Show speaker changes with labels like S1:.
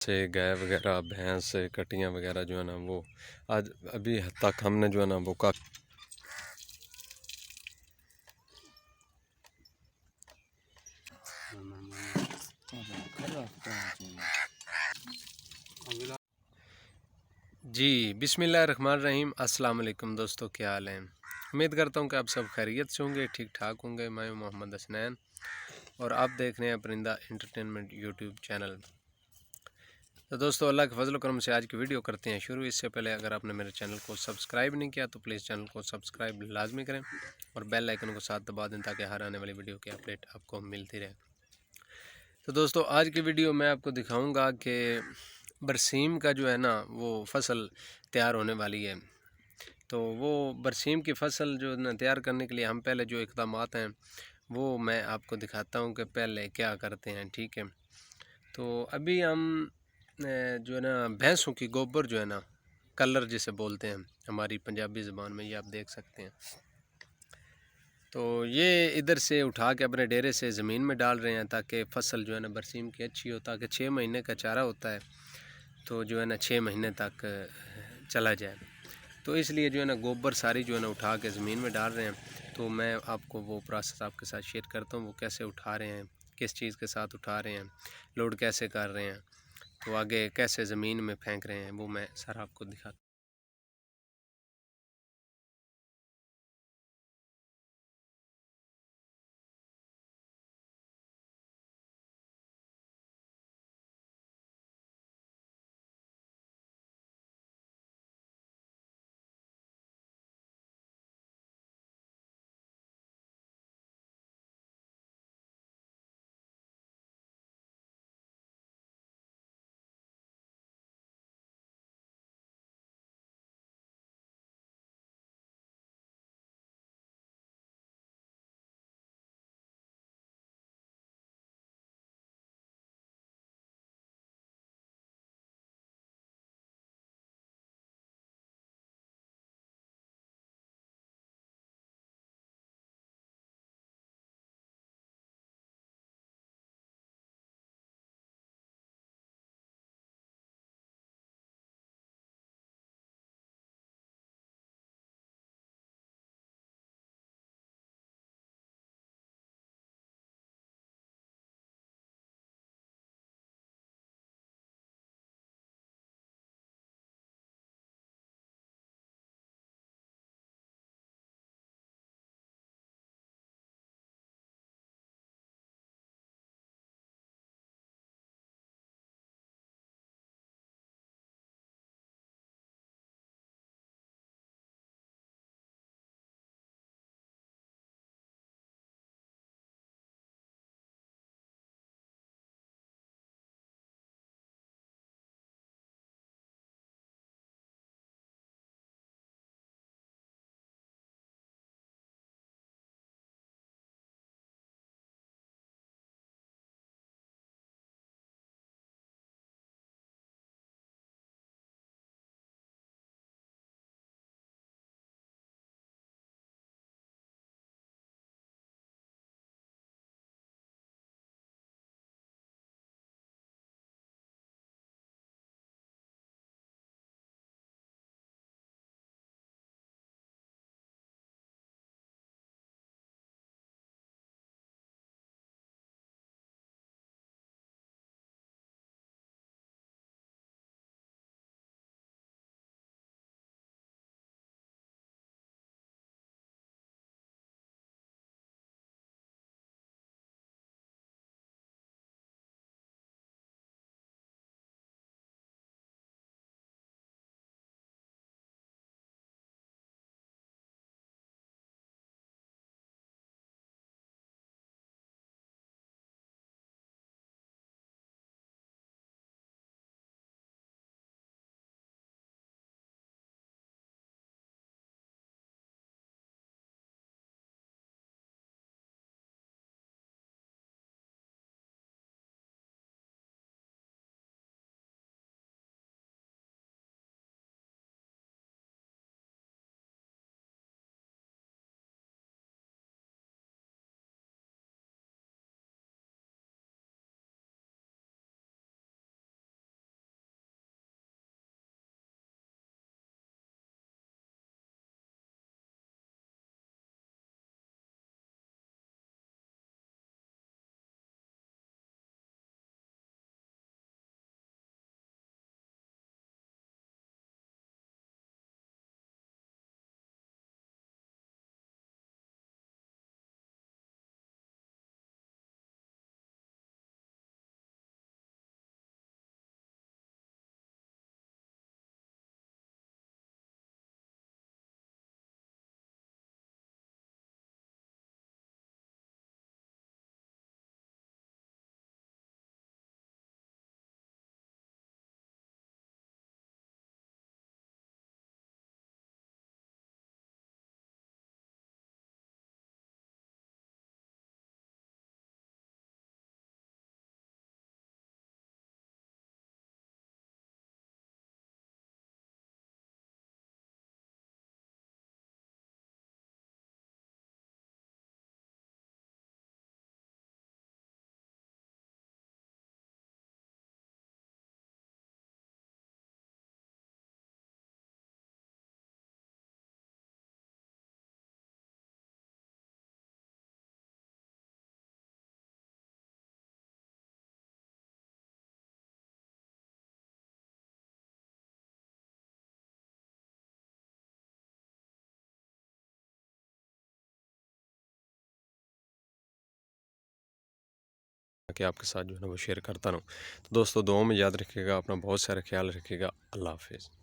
S1: से गाय वगैरह भैंस से कटियाँ वगैरह जो है ना वो आज अभी तक हमने जो है ना वो का जी बिस्मिल्लाहिर्रहमानिर्रहीम अस्सलाम वालेकुम दोस्तों, क्या हाल है। उम्मीद करता हूँ कि आप सब खैरियत से होंगे, ठीक ठाक होंगे। मैं हूँ मोहम्मद हसनैन और आप देख रहे हैं परिंदा एंटरटेनमेंट यूट्यूब चैनल। तो दोस्तों, अल्लाह के फजल करम से आज की वीडियो करते हैं शुरू। इससे पहले अगर आपने मेरे चैनल को सब्सक्राइब नहीं किया तो प्लीज़ चैनल को सब्सक्राइब लाजमी करें और बेल आइकन को साथ दबा दें ताकि हर आने वाली वीडियो की अपडेट आपको मिलती रहे। तो दोस्तों, आज की वीडियो में आपको दिखाऊंगा कि बरसीम का जो है ना वो फसल तैयार होने वाली है। तो वो बरसीम की फसल जो ना तैयार करने के लिए हम पहले जो इक़दामात हैं वो मैं आपको दिखाता हूँ कि पहले क्या करते हैं। ठीक है, तो अभी हम जो है ना भैंसों की गोबर जो है ना कलर जिसे बोलते हैं हमारी पंजाबी ज़बान में, ये आप देख सकते हैं। तो ये इधर से उठा के अपने डेरे से ज़मीन में डाल रहे हैं ताकि फ़सल जो है ना बरसीम की अच्छी हो, ताकि 6 महीने का चारा होता है तो जो है ना 6 महीने तक चला जाए। तो इसलिए जो है ना गोबर सारी जो है ना उठा के ज़मीन में डाल रहे हैं। तो मैं आपको वो प्रोसेस आपके साथ शेयर करता हूँ, वो कैसे उठा रहे हैं, किस चीज़ के साथ उठा रहे हैं, लोड कैसे कर रहे हैं, तो आगे कैसे ज़मीन में फेंक रहे हैं, वो मैं सारा आपको दिखाता कि आपके साथ जो है ना वो शेयर करता रहूँ। तो दोस्तों दुआओं में याद रखिएगा, अपना बहुत सारा ख्याल रखिएगा। अल्लाह हाफिज़।